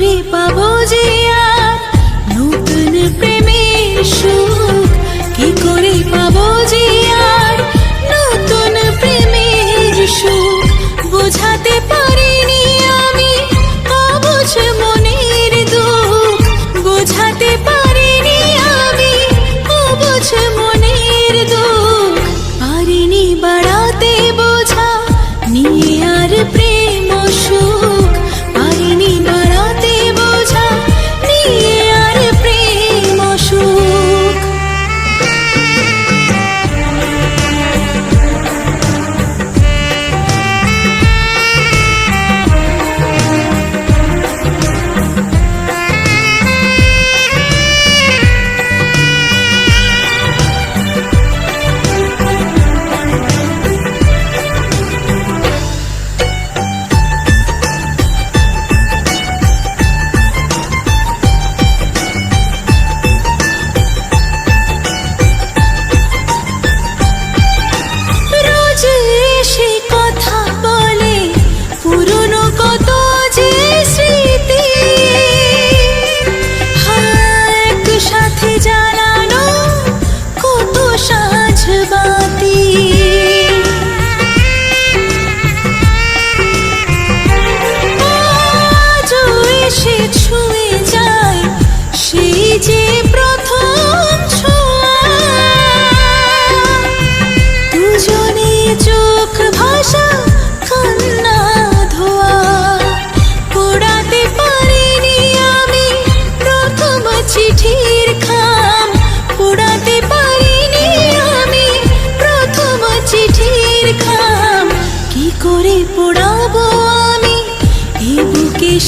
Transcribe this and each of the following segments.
করে পাবো যে আর নতুন প্রেমের সুখ, কি করে পাবো যে আর নতুন প্রেমের সুখ। বোঝাতে পারিনি আমি অবুঝ মনের দুঃখ, বোঝাতে পারিনি আমি অবুঝ মনের দুঃখ। পারিনি বাড়াতে বোঝা নিয়ে আর প্রেম সুখ, পারিনি বাড়াতে বোঝা নিয়ে আর প্রেম সুখ।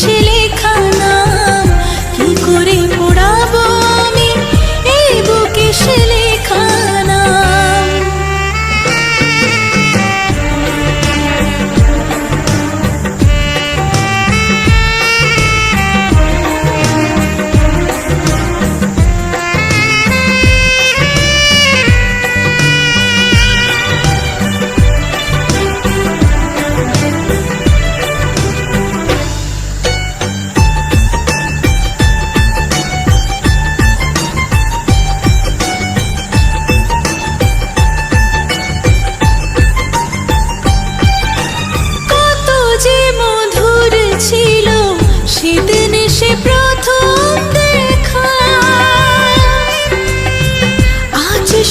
সে লেখা নাম কি করে পড়াবো আমি এই বুকে সে লেখা নাম।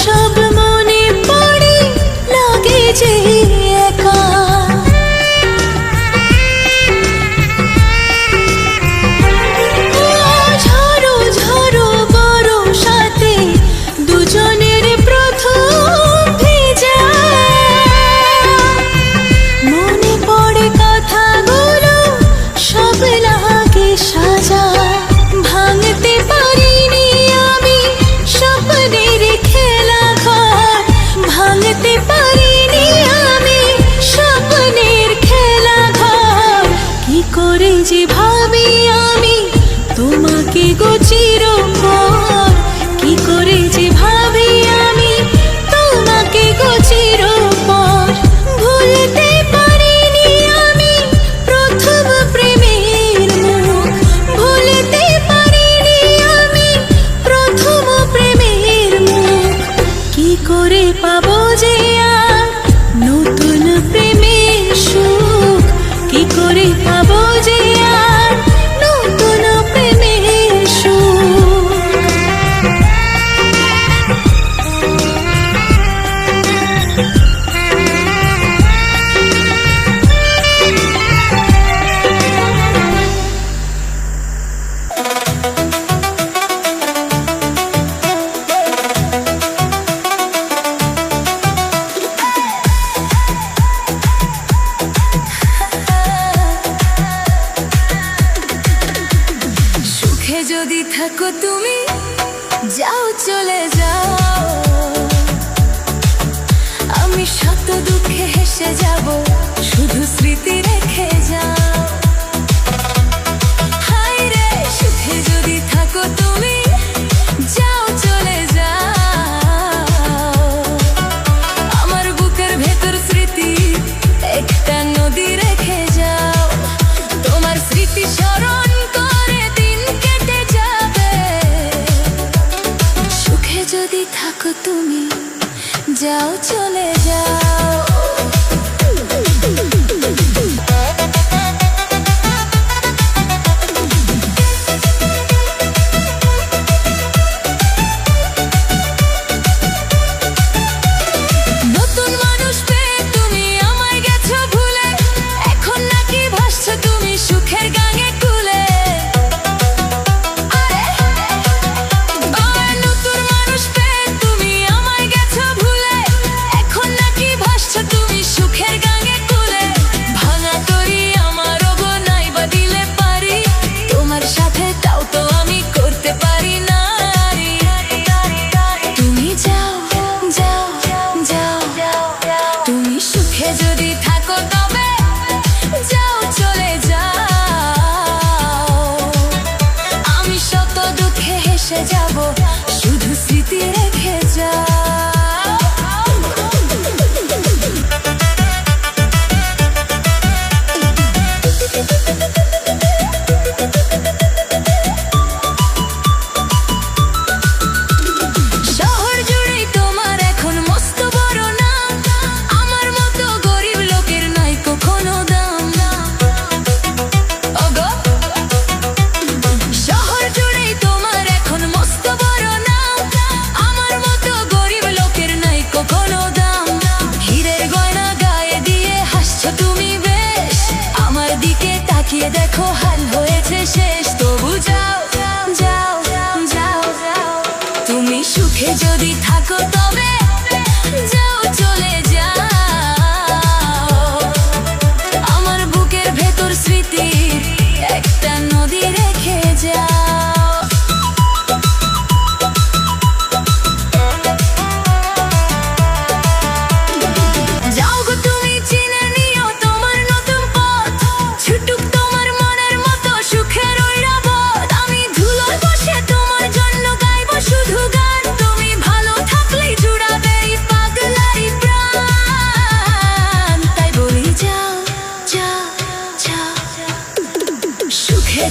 সব মনে পড়ে লাগে যে একা, ঝড়ো ঝড়ো বর্ষাতে দুজনের প্রথম ভেজা। মনে পড়ে কথাগুলো সব লাগে সাজা, ভাঙতে পারিনি আমি স্বপ্নের খেলা ঘর, ভাঙতে পারিনি আমি স্বপ্নের খেলা ঘর। কি করে যে ভাবি আমি তোমাকে গো চিরপর, কি করে যে ভাবি আমি তোমাকে গো চিরপর। ভুলতে পারিনি আমি প্রথম প্রেমের মুখ, ভুলতে পারিনি আমি প্রথম প্রেমের মুখ। কি করে পাবো যে আর নতুন প্রেমের সুখ, কি করে পাবো যে আর নতুন প্রেমের সুখ। যদি থাকো তুমি যাও চলে যাও, আমি শত দুঃখে হেসে যাব, শুধু স্মৃতি রেখে যাও। হায় রে সুখে যদি থাকো তুমি যাও চলে যাও, আমার বুকের ভেতর স্মৃতি একটা নদী রেখে যাও। তোমার স্মৃতি স্মরণ করে হেসে যাব, শুধু স্মৃতি রেখে যা। দেখো হাল হয়েছে শেষ, তবু যাও যাও যাও যাও। তুমি সুখে যদি থাকো তবে যাও, চলে যাও। আমার বুকের ভেতর স্মৃতির একটা নদী রেখে যাও।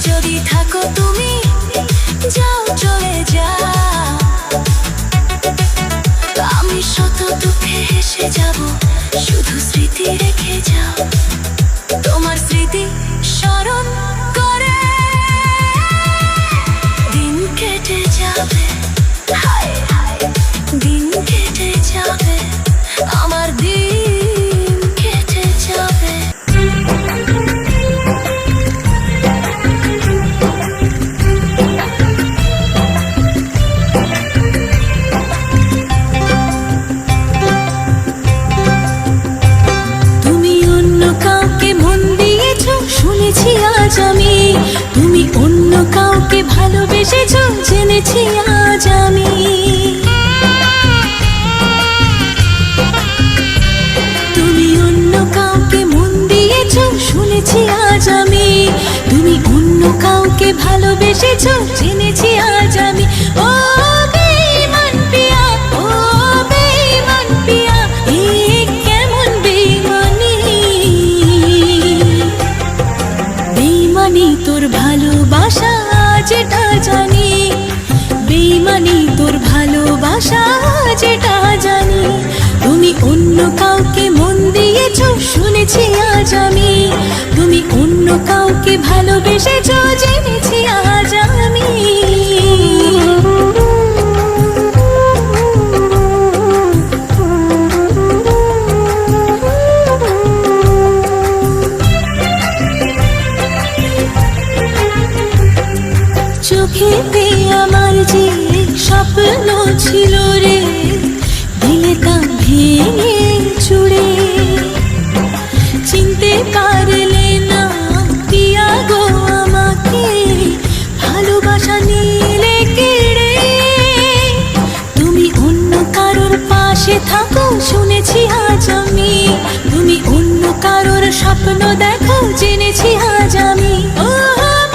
যদি থাকো তুমি যাও, চলে যাও। আমি শত দুঃখে হেসে যাব, শুধু স্মৃতি রেখে যাও। তোমার স্মৃতি স্মরণ করে দিন কেটে যাবে, হায় হায় দিন কেটে যাবে, আমার দিন কেটে যাবে। আমি তুমি অন্য কাউকে ভালোবেসেছো, জেনেছি আজ আমি। তুমি অন্য কাউকে মন দিয়েছো, শুনেছি আজ আমি। তুমি অন্য কাউকে ভালোবেসেছো, জেনেছি আজ আমি। ও বেঈমান পিয়া, ও বেঈমান পিয়া, এ কেমন বেঈমানি। বেঈমানি তোর ভালোবাসা যেটা জানি, বেঈমানি তোর ভালোবাসা যেটা জানি। তুমি অন্য কাউকে মন দিয়েছো, শুনেছি আজ আমি। তুমি অন্য কাউকে ভালোবেসেছো, জেনেছি আজ আমি। চোখেতে আমার যে স্বপ্ন ছিল রে, দিলে তা ভেঙে চুড়ে। চিনতে পারলে না পিয়া গো আমাকে, ভালোবাসা নিলে কেড়ে। তুমি অন্য কারোর পাশে থাকো, শুনেছি আজ আমি। তুমি অন্য কারোর স্বপ্ন দেখো, জেনেছি আজ আমি। ও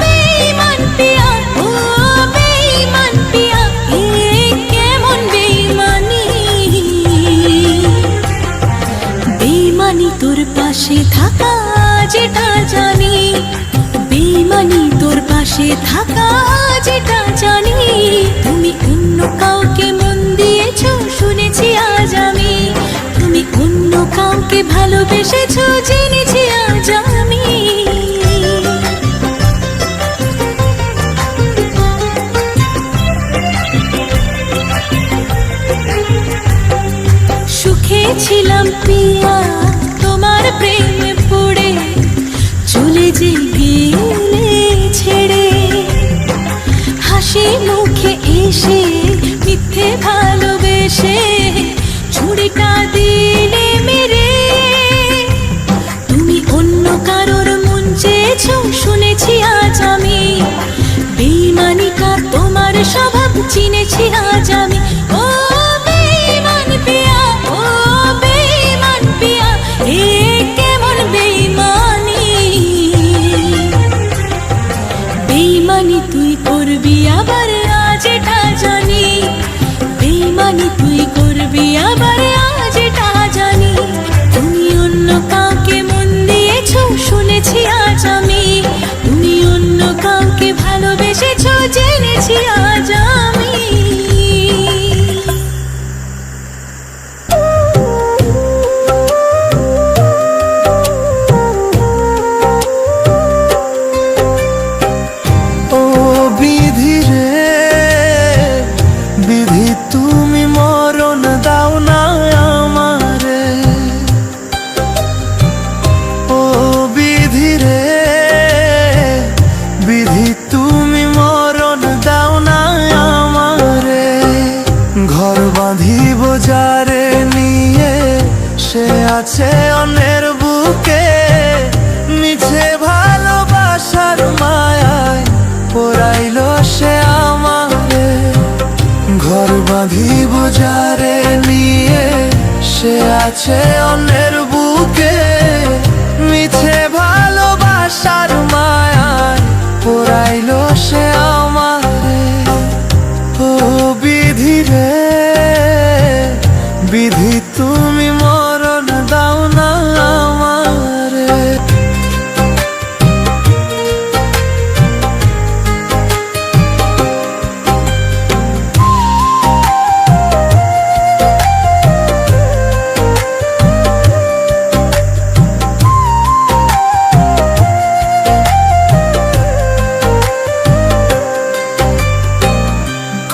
বেঈমান পিয়া, ও বেঈমান পিয়া, এ কেমন বেঈমানি। বেঈমানি তোর পাশে থাকা যেটা জানি, বেঈমানি তোর পাশে থাকা যেটা জানি। তুমি অন্য কাউকে মন দিয়েছো, শুনেছি আজ আমি। তুমি অন্য কাউকে ভালোবেসেছো, জেনেছি আজ আমি। সুখে ছিলাম পিয়া তোমার প্রেমে পড়ে, চলে যে গেলে ছেড়ে। হাসি মুখে এসে মিথ্যে ভালোবেসে, ছুরিটা দিলে মেরে। তুমি অন্য কারোর মন চেয়েছো, শুনেছি আজ আমি। বেঈমানিটা তোমার স্বভাব, চিনেছি আজ আমি। ও বেঈমান পিয়া, ও বেঈমান পিয়া, এ কেমন বেঈমানি। বেঈমানি তুই করবি আবার আজ এটা জানি তুই করবি আবার আজ এটা জানি তুমি অন্য কাউকে মন দিয়েছো শুনেছি আজ আমি তুমি অন্য কাউকে ভালোবেসেছো জেনেছি আজ আমি যারে নিয়ে সে আছে অন্যের বুকে মিছে ভালোবাসার মায়ায় পড়াইলো সে আমারে ঘর বাঁধিব যারে নিয়ে সে আছে অন্যের বুকে মিছে ভালোবাসার মায়ায় পড়াইলো সে আমারে ও বিধি রে বিধি তুমি মরণ দাও না আমারে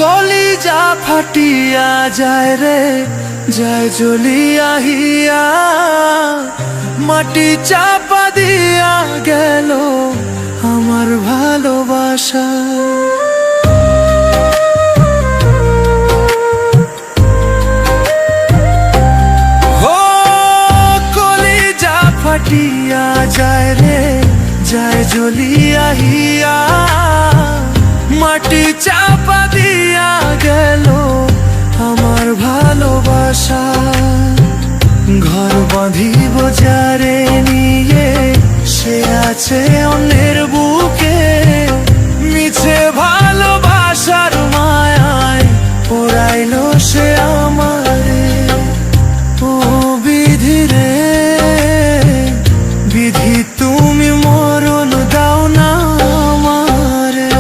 কলিজা ফাটিয়া যায় রে যায় জ্বলিয়া হিয়া মাটি চাপা দিয়া গেল আমার ভালোবাসা ও কলিজা ফাটিয়া যায় রে যায় জ্বলিয়া হিয়া মাটি চাপা দিয়া গেল আমার ভালোবাসা ঘর বাঁধিব যারে নিয়ে সে আছে অন্যের বুকে মিছে ভালোবাসার মায়ায় পড়াইলো সে আমারে ও বিধি রে বিধি তুমি মরণ দাও না আমারে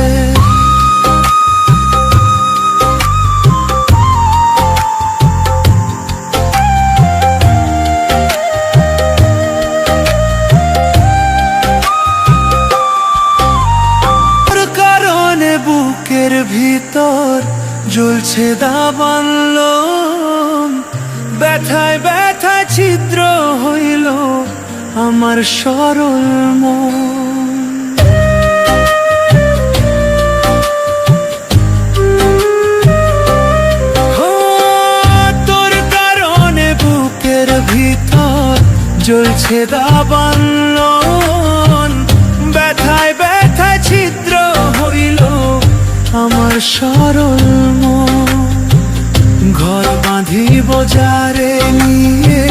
বুকের ভিতর জ্বলছে দাবানল ব্যথায় ব্যথায় ছিদ্র হইল আমার সরল মন তোর কারণে বুকের ভিতর জ্বলছে দাবানল ব্যথায় ব্যথায় ছিদ্র হইল আমার সরল মন ঘর বাঁধিব যারে নিয়ে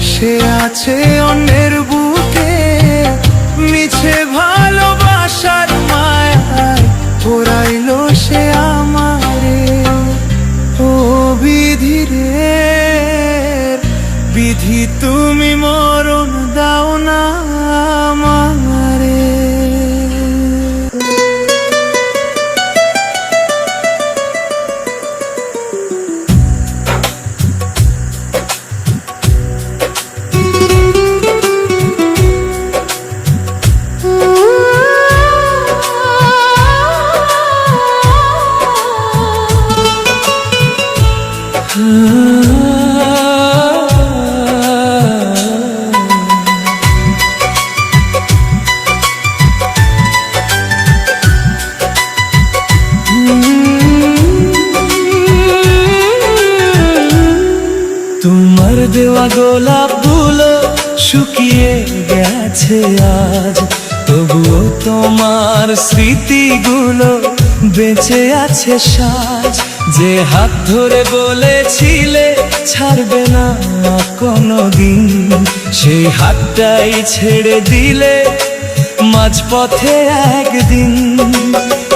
সে আছে অন্যের বুকে মিছে ভালোবাসার মায়ায় পড়াইলো সে আমারে ও বিধি রে বিধি তুমি মরণ দাও না আমারে তোমার দেওয়া গোলাপগুলো শুকিয়ে গেছে আজ তবুও তোমার স্মৃতিগুলো বেঁচে আছে সাজ যে হাত ধরে বলেছিলে ছাড়বে না কোনোদিন সেই হাতটাই ছেড়ে দিলে মাঝপথে একদিন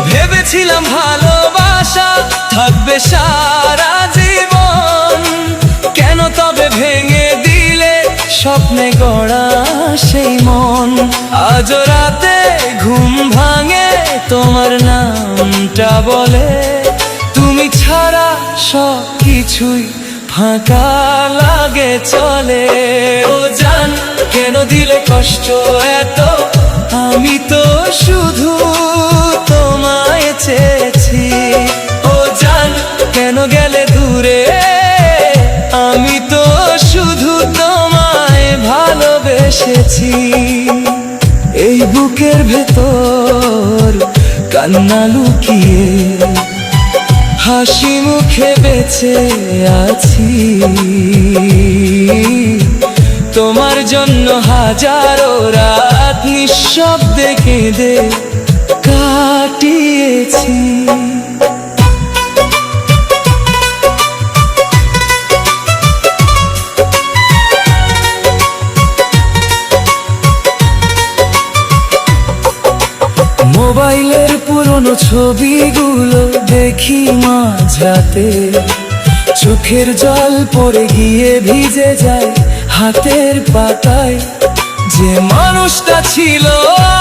ভেবেছিলাম ভালোবাসা থাকবে সারা জীবন স্বপ্নে গড়া সেই মন। আজ রাতে ঘুম ভাঙে তোমার নামটা বলে, তুমি ছাড়া সব কিছুই ফাঁকা লাগে চলে। ও জান কেন দিলে কষ্ট এত, আমি তো শুধু তোমায় চেয়েছি। ও জান কেন গেলে দূরে, আমি তো শুধু তোমায় ভালোবেসেছি। এই বুকের ভেতর কান্না লুকিয়ে হাসি মুখে বেঁচে আছি। তোমার জন্য হাজারো রাত নিঃশব্দে কেঁদে কাটিয়েছি। মোবাইলের পুরনো ছবিগুলো দেখি মাঝরাতে, চোখের জল পড়ে গিয়ে ভিজে যায় হাতের পাতায়। যে মানুষটা ছিল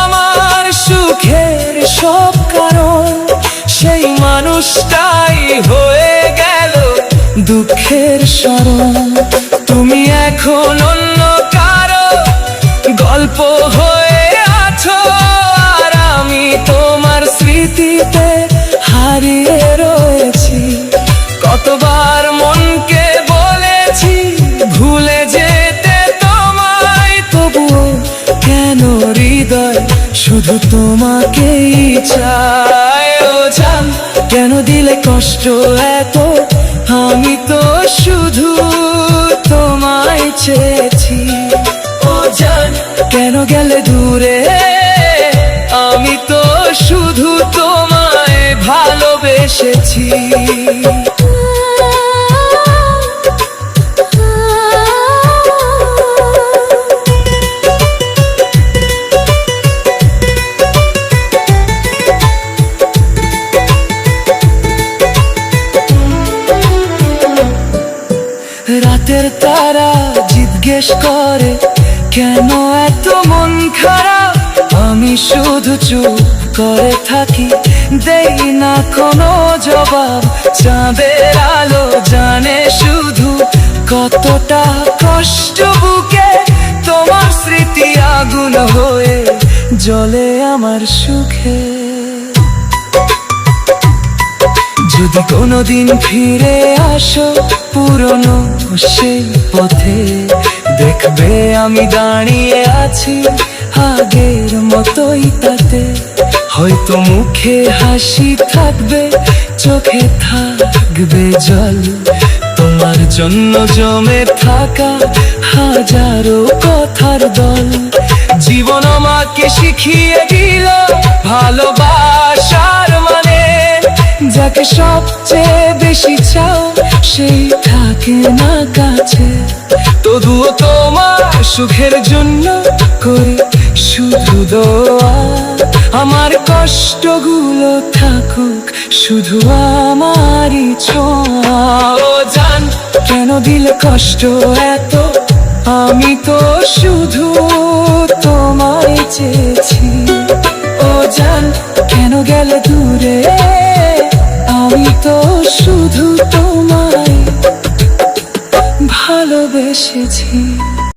আমার সুখের সব কারণ, সেই মানুষটাই হয়ে গেল দুঃখের স্মরণ। তুমি এখন অন্য কারো গল্প হয়ে আছো, আর আমি তোমার স্মৃতিতে হারিয়ে রয়েছি। কতবার মনকে বলেছি ভুলে যেতে তোমায়, তবুও কেন হৃদয় শুধু তোমাকেই চায়। ও জান কেন দিলে কষ্ট এত, আমি তো শুধু তোমায় চেয়েছি। ও জান কেন গেলে দূরে, আমি তো শুধু তোমায় ভালোবেসেছি। রাতের তারা জিজ্ঞেস করে কেন এত মন খারাপ, আমি শুধু চুপ করে থাকি, দেই না কোনো জবাব। চাঁদের আলো জানে শুধু কতটা কষ্ট বুকে, তোমার স্মৃতি আগুন হয়ে জ্বলে আমার সুখে। যদি কোনোদিন ফিরে আসো পুরনো সেই পথে, দেখবে আমি দাঁড়িয়ে আছি আগের মতোই তাতে। হয়তো মুখে হাসি থাকবে, চোখে থাকবে জল, তোমার জন্য জমে থাকা হাজারো কথার দল। জীবন আমাকে শিখিয়ে দিল ভালোবাসার মানে, যাকে সবচেয়ে বেশি চাও সেই থাকে না কাছে। তবুও তোমার সুখের জন্য করি শুধু দোয়া, আমার কষ্টগুলো থাকুক শুধু আমারই ছোঁয়া। ও জান কেন দিলে কষ্ট এত, আমি তো শুধু তোমায় চেয়েছি। ও জান কেন গেলে দূরে, আমি তো শুধু তোমায় ভালোবেসেছি।